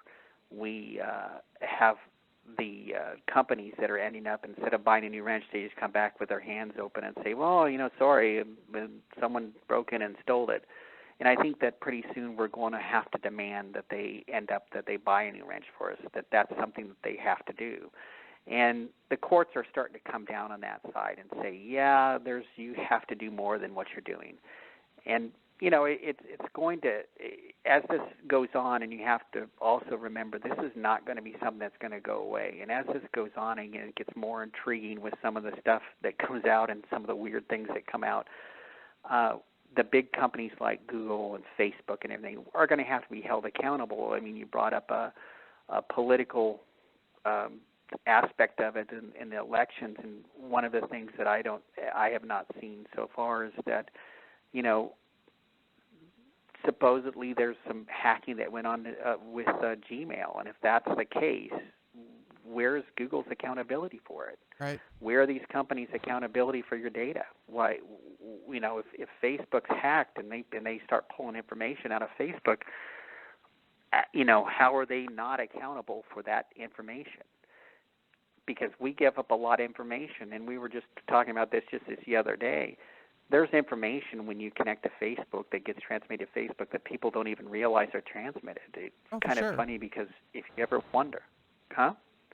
we have the companies that are ending up, instead of buying a new wrench, they just come back with their hands open and say, well, sorry, someone broke in and stole it. And I think that pretty soon we're going to have to demand that they buy a new wrench for us, that's something that they have to do. And the courts are starting to come down on that side and say, yeah, you have to do more than what you're doing. And, it's going to, as this goes on, and you have to also remember this is not going to be something that's going to go away. And as this goes on and it gets more intriguing with some of the stuff that comes out and some of the weird things that come out, the big companies like Google and Facebook and everything are going to have to be held accountable. I mean, you brought up a political aspect of it in the elections, and one of the things that I have not seen so far is that, supposedly there's some hacking that went on with Gmail, and if that's the case, where's Google's accountability for it? Right. Where are these companies' accountability for your data? Why, if Facebook's hacked and they start pulling information out of Facebook, how are they not accountable for that information? Because we give up a lot of information, and we were just talking about this the other day. There's information when you connect to Facebook that gets transmitted to Facebook that people don't even realize are transmitted. It's kind of funny, because if you ever wonder,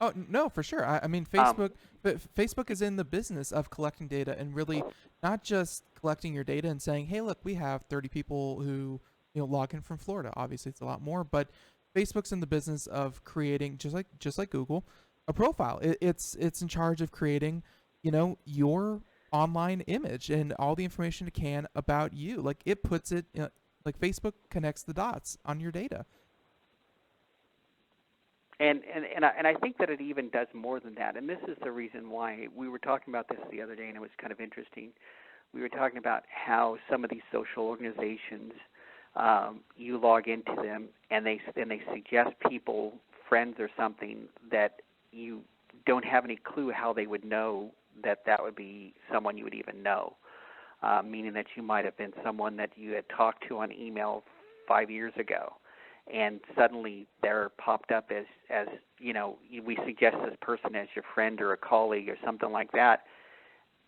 Oh, no, for sure. I mean, Facebook is in the business of collecting data, and really not just collecting your data and saying, hey, look, we have 30 people who log in from Florida. Obviously, it's a lot more, but Facebook's in the business of creating, just like Google, a profile. It's in charge of creating, your online image and all the information it can about you. Like, it puts it, like Facebook connects the dots on your data. And I think that it even does more than that. And this is the reason why we were talking about this the other day, and it was kind of interesting. We were talking about how some of these social organizations, you log into them, and they suggest people, friends or something, that you don't have any clue how they would know that would be someone you would even know, meaning that you might have been someone that you had talked to on email 5 years ago. And suddenly they're popped up as we suggest this person as your friend or a colleague or something like that.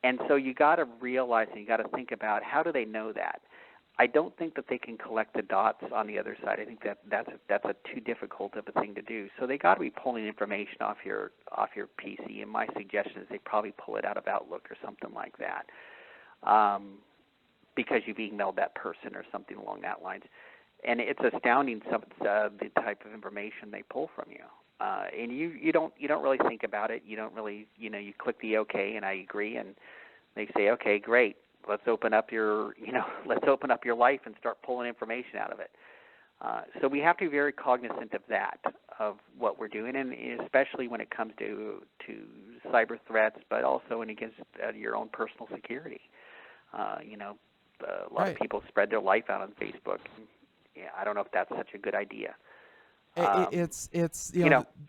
And so you got to realize, and you got to think about, how do they know that? I don't think that they can collect the dots on the other side. I think that's a too difficult of a thing to do. So they got to be pulling information off your PC. And my suggestion is they probably pull it out of Outlook or something like that, because you've emailed that person or something along that lines. And it's astounding the type of information they pull from you. And you don't really think about it. You don't really, you click the OK and I agree, and They say, okay, great, let's open up your, let's open up your life and start pulling information out of it. So we have to be very cognizant of that, of what we're doing, and especially when it comes to cyber threats, but also when it gets your own personal security. A lot of people spread their life out on Facebook. Yeah, I don't know if that's such a good idea. It's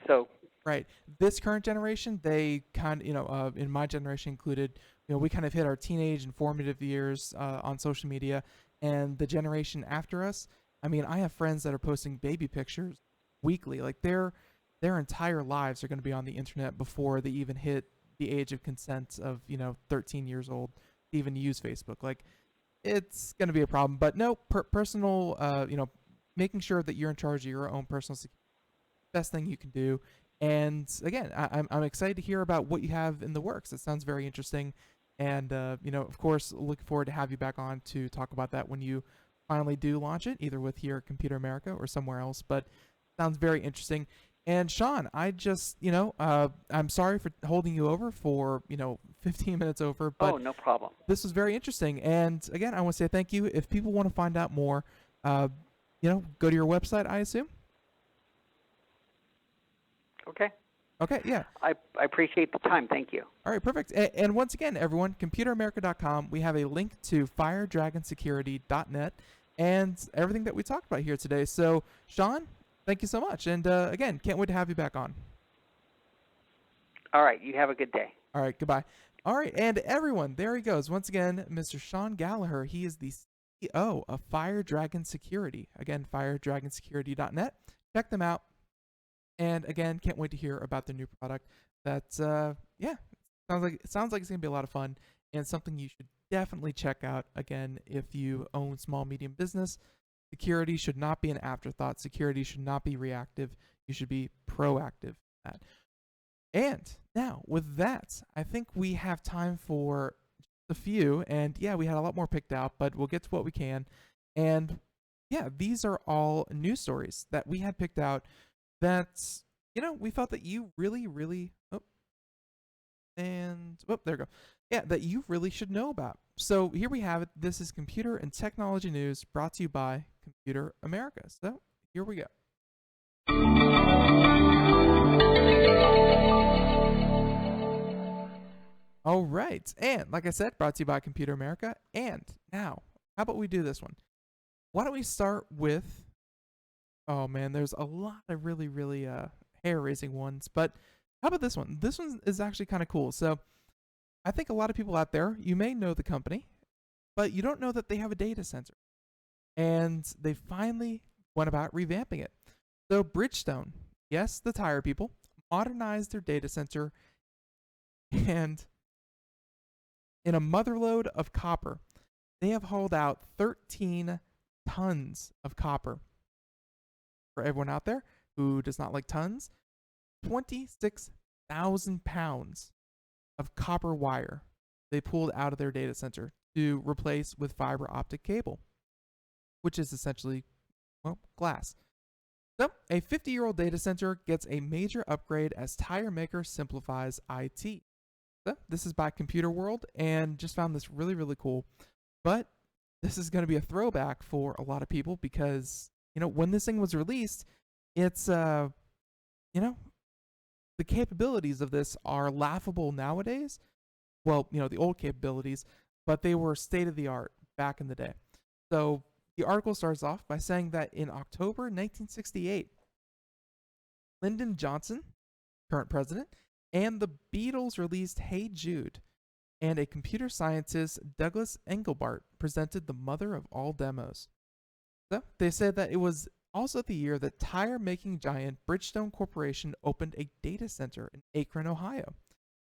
so right. This current generation, they kind of, in my generation included, we kind of hit our teenage and formative years on social media, and the generation after us, I mean, I have friends that are posting baby pictures weekly. Like their entire lives are going to be on the internet before they even hit the age of consent of 13 years old to even use Facebook. Like it's going to be a problem. But no, personal, making sure that you're in charge of your own personal security, best thing you can do. And again, I'm excited to hear about what you have in the works. It sounds very interesting. And, of course, looking forward to have you back on to talk about that when you finally do launch it, either with here at Computer America or somewhere else. But sounds very interesting. And Sean, I just, I'm sorry for holding you over for, 15 minutes over. But no problem. This was very interesting. And again, I want to say thank you. If people want to find out more, go to your website, I assume. Okay. Okay, yeah. I appreciate the time. Thank you. All right, perfect. And once again, everyone, computeramerica.com, we have a link to firedragonsecurity.net and everything that we talked about here today. So, Sean, thank you so much. And again, can't wait to have you back on. All right, you have a good day. All right, goodbye. All right, and everyone, there he goes. Once again, Mr. Sean Galliher. He is the CEO of Fire Dragon Security. Again, firedragonsecurity.net. Check them out. And again, can't wait to hear about their new product. That's sounds like it's gonna be a lot of fun and something you should definitely check out. Again, if you own small medium business, security should not be an afterthought. Security should not be reactive. You should be proactive. And now with that, I think we have time for just a few. And yeah, we had a lot more picked out, but we'll get to what we can. And yeah, these are all news stories that we had picked out that, we felt that you really, really, there we go. Yeah, that you really should know about. So here we have it. This is Computer and Technology News brought to you by Computer America. So here we go. All right. And like I said, brought to you by Computer America. And now, how about we do this one? Why don't we start with, oh man, there's a lot of really, really hair-raising ones. But how about this one? This one is actually kind of cool. So I think a lot of people out there, you may know the company, but you don't know that they have a data center. And they finally went about revamping it. So Bridgestone, yes, the tire people, modernized their data center, and in a motherload of copper, they have hauled out 13 tons of copper. For everyone out there who does not like tons, 26,000 pounds of copper wire they pulled out of their data center to replace with fiber optic cable, which is essentially, glass. So, a 50-year-old data center gets a major upgrade as tire maker simplifies IT. So, this is by Computer World, and just found this really, really cool. But this is going to be a throwback for a lot of people because, when this thing was released, it's, the capabilities of this are laughable nowadays. Well, the old capabilities, but they were state of the art back in the day. So the article starts off by saying that in October 1968, Lyndon Johnson, current president, and the Beatles released Hey Jude, and a computer scientist, Douglas Engelbart, presented the mother of all demos. So they said that it was also the year that tire-making giant Bridgestone Corporation opened a data center in Akron, Ohio.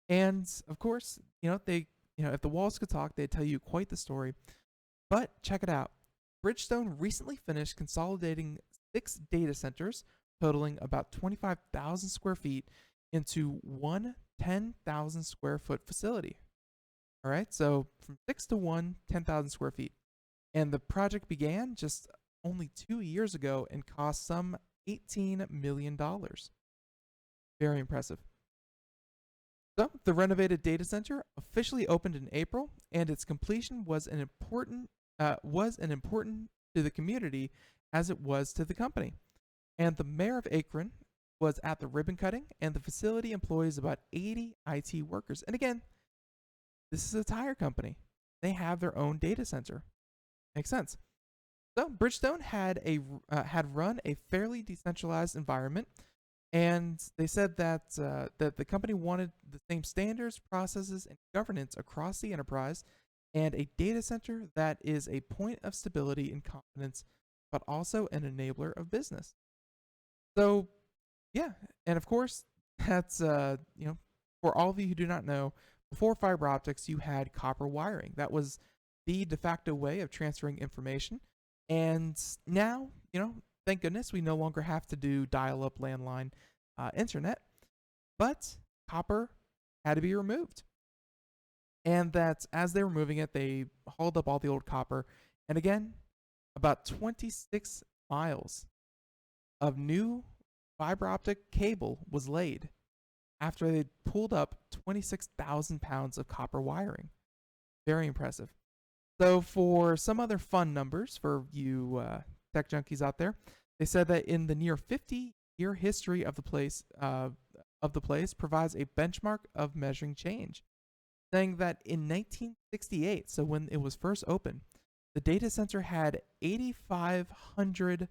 And of course, if the walls could talk, they'd tell you quite the story. But check it out. Bridgestone recently finished consolidating 6 data centers, totaling about 25,000 square feet, into one 10,000 square foot facility. All right, so from 6 to 1, 10,000 square feet. And the project began just only 2 years ago and cost some $18 million. Very impressive. So, the renovated data center officially opened in April, and its completion was an important to the community as it was to the company. And the mayor of Akron was at the ribbon cutting, and the facility employs about 80 IT workers. And again, this is a tire company. They have their own data center. Makes sense. So Bridgestone had run a fairly decentralized environment, and they said that the company wanted the same standards, processes, and governance across the enterprise, and a data center that is a point of stability and confidence, but also an enabler of business. So yeah, and of course that's for all of you who do not know, before fiber optics you had copper wiring. That was the de facto way of transferring information, and now thank goodness we no longer have to do dial-up landline internet, but copper had to be removed. And that as they were moving it, they hauled up all the old copper. And again, about 26 miles of new fiber optic cable was laid after they pulled up 26,000 pounds of copper wiring. Very impressive. So for some other fun numbers for you tech junkies out there, they said that in the near 50-year history of the place provides a benchmark of measuring change, saying that in 1968, so when it was first opened, the data center had 8,500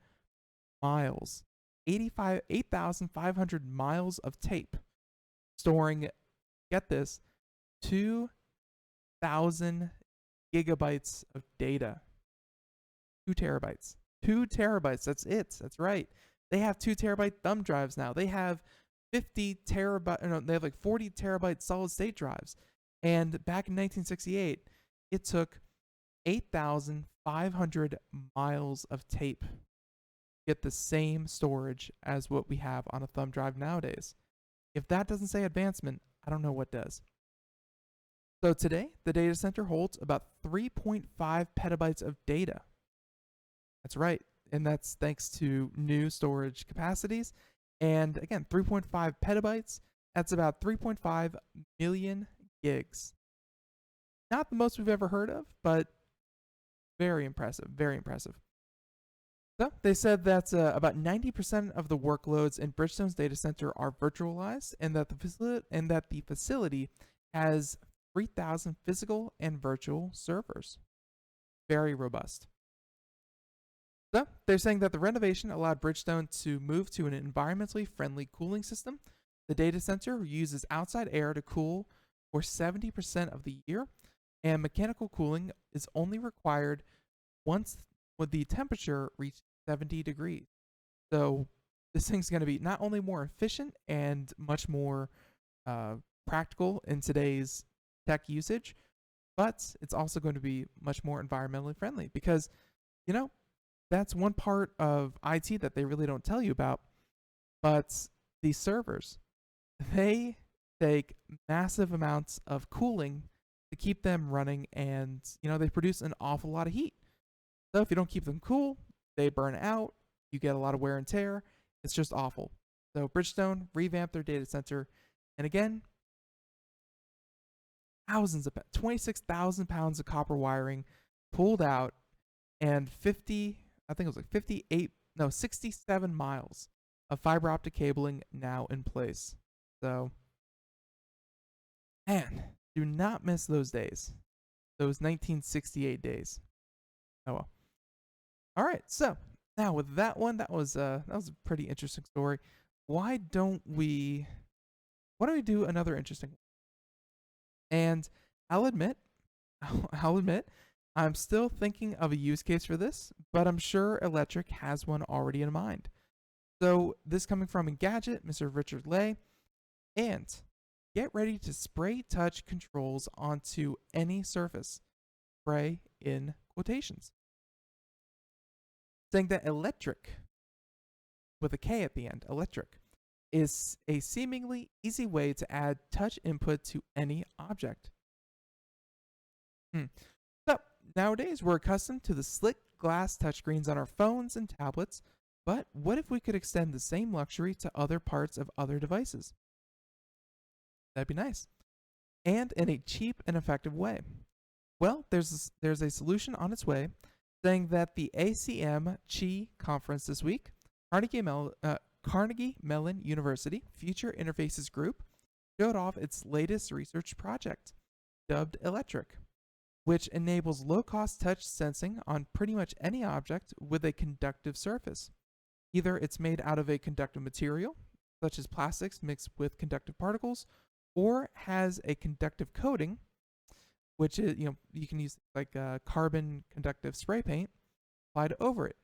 miles, 8,500 miles of tape, storing, get this, 2,000 gigabytes of data. 2 terabytes. 2 terabytes. That's it. That's right. They have 2 terabyte thumb drives now. They have 50 terabyte. No, they have like 40 terabyte solid state drives. And back in 1968, it took 8,500 miles of tape to get the same storage as what we have on a thumb drive nowadays. If that doesn't say advancement, I don't know what does. So today, the data center holds about 3.5 petabytes of data. That's right, and that's thanks to new storage capacities. And again, 3.5 petabytes, that's about 3.5 million gigs. Not the most we've ever heard of, but very impressive, very impressive. So they said that about 90% of the workloads in Bridgestone's data center are virtualized, and that the facility has 3,000 physical and virtual servers. Very robust. So they're saying that the renovation allowed Bridgestone to move to an environmentally friendly cooling system. The data center uses outside air to cool for 70% of the year, and mechanical cooling is only required once when the temperature reaches 70 degrees. So this thing's going to be not only more efficient and much more practical in today's tech usage, but it's also going to be much more environmentally friendly because, that's one part of IT that they really don't tell you about. But these servers, they take massive amounts of cooling to keep them running, and they produce an awful lot of heat. So if you don't keep them cool, they burn out. You get a lot of wear and tear. It's just awful. So Bridgestone revamped their data center, and again, 26,000 pounds of copper wiring pulled out, and 67 miles of fiber optic cabling now in place. So, man, do not miss those days. Those 1968 days. Oh well. All right, so now with that one, that was a pretty interesting story. Why don't we do another interesting one? And I'll admit, I'm still thinking of a use case for this, but I'm sure Electric has one already in mind. So this coming from Engadget, Mr. Richard Lay, and get ready to spray touch controls onto any surface. Spray in quotations. Saying that Electric, with a K at the end, Electric, is a seemingly easy way to add touch input to any object. So nowadays we're accustomed to the slick glass touchscreens on our phones and tablets, but what if we could extend the same luxury to other parts of other devices? That'd be nice. And in a cheap and effective way. Well, there's a solution on its way saying that the ACM Chi conference this week, Carnegie Mellon University Future Interfaces Group showed off its latest research project, dubbed Electric, which enables low-cost touch sensing on pretty much any object with a conductive surface. Either it's made out of a conductive material, such as plastics mixed with conductive particles, or has a conductive coating, which is, you can use like carbon conductive spray paint applied over it.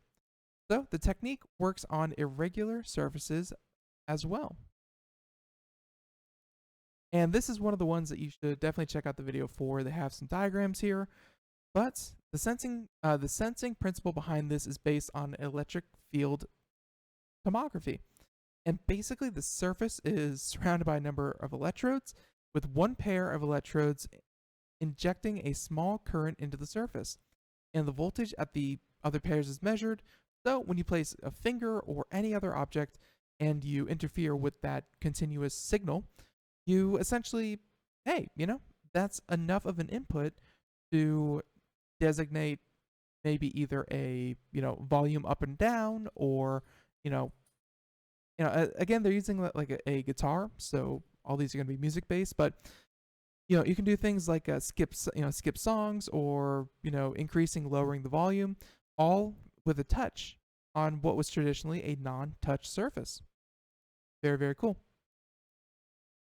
So the technique works on irregular surfaces as well. And this is one of the ones that you should definitely check out the video for. They have some diagrams here, but the sensing principle behind this is based on electric field tomography. And basically the surface is surrounded by a number of electrodes, with one pair of electrodes injecting a small current into the surface. And the voltage at the other pairs is measured. So when you place a finger or any other object and you interfere with that continuous signal, you essentially, hey, that's enough of an input to designate maybe either a, volume up and down, or, again, they're using like a guitar, so all these are going to be music based, but you can do things like skip songs, or increasing, lowering the volume, all with a touch on what was traditionally a non-touch surface. Very, very cool.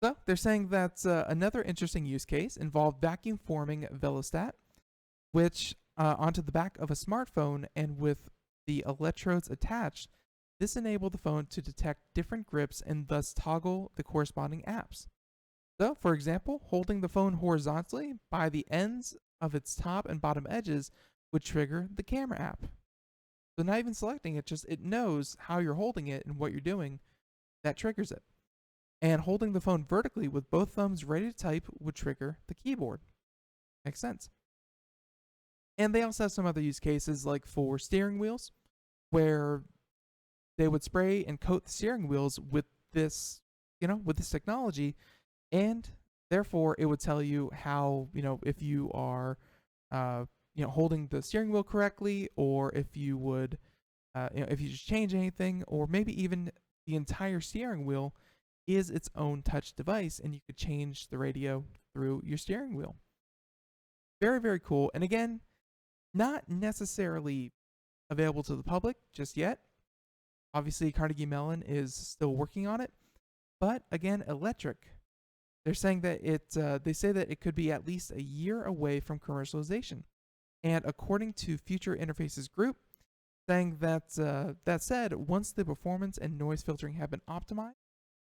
So they're saying that another interesting use case involved vacuum forming velostat, which onto the back of a smartphone, and with the electrodes attached, this enabled the phone to detect different grips and thus toggle the corresponding apps. So, for example, holding the phone horizontally by the ends of its top and bottom edges would trigger the camera app. So not even selecting it, just it knows how you're holding it and what you're doing, that triggers it. And holding the phone vertically with both thumbs ready to type would trigger the keyboard. Makes sense. And they also have some other use cases, like for steering wheels, where they would spray and coat the steering wheels with this, with this technology, and therefore it would tell you how, if you are, holding the steering wheel correctly, or if you would, if you just change anything, or maybe even the entire steering wheel is its own touch device, and you could change the radio through your steering wheel. Very, very cool. And again, not necessarily available to the public just yet. Obviously, Carnegie Mellon is still working on it. But again, electric. They're saying that they say that it could be at least a year away from commercialization. And according to Future Interfaces Group, saying that that said, once the performance and noise filtering have been optimized,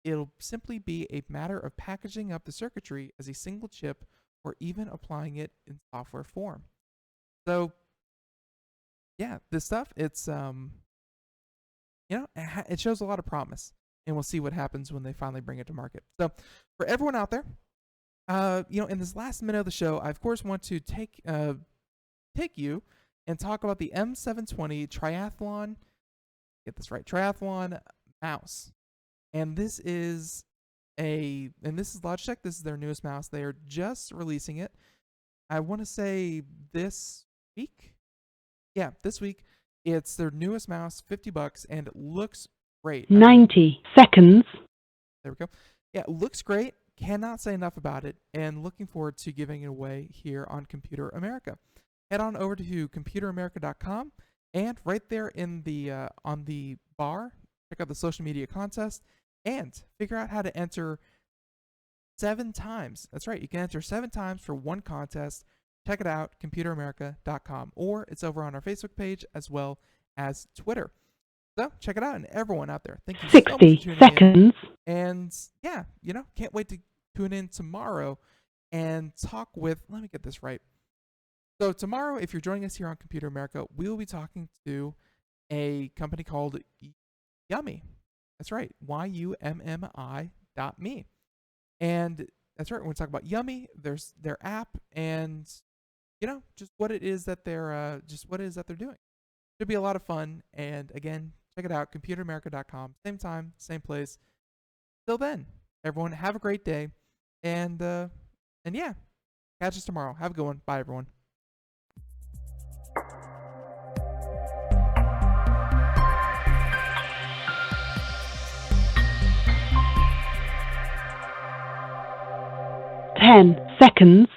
it'll simply be a matter of packaging up the circuitry as a single chip, or even applying it in software form. So, yeah, this stuff, it's it shows a lot of promise, and we'll see what happens when they finally bring it to market. So, for everyone out there, in this last minute of the show, I of course want to take you and talk about the M720 Triathlon. Get this right, Triathlon mouse. And this is Logitech. This is their newest mouse. They are just releasing it. I want to say this week. Yeah, this week. It's their newest mouse, $50, and it looks great. 90 seconds. There we go. Yeah, it looks great. Cannot say enough about it, and looking forward to giving it away here on Computer America. Head on over to computeramerica.com, and right there in the on the bar, check out the social media contest, and figure out how to enter 7 times. That's right, you can enter 7 times for one contest. Check it out, computeramerica.com, or it's over on our Facebook page as well as Twitter. So check it out, and everyone out there, thank you so much for 60 tuning seconds. in. And yeah, can't wait to tune in tomorrow and talk with, let me get this right. So tomorrow, if you're joining us here on Computer America, we will be talking to a company called Yummy. That's right, YUMMI.me. And that's right, we're going to talk about Yummy, their app, and just what it is that they're doing. Should be a lot of fun. And again, check it out, computeramerica.com. Same time, same place. Till then, everyone, have a great day. And yeah, catch us tomorrow. Have a good one. Bye, everyone. Ten seconds.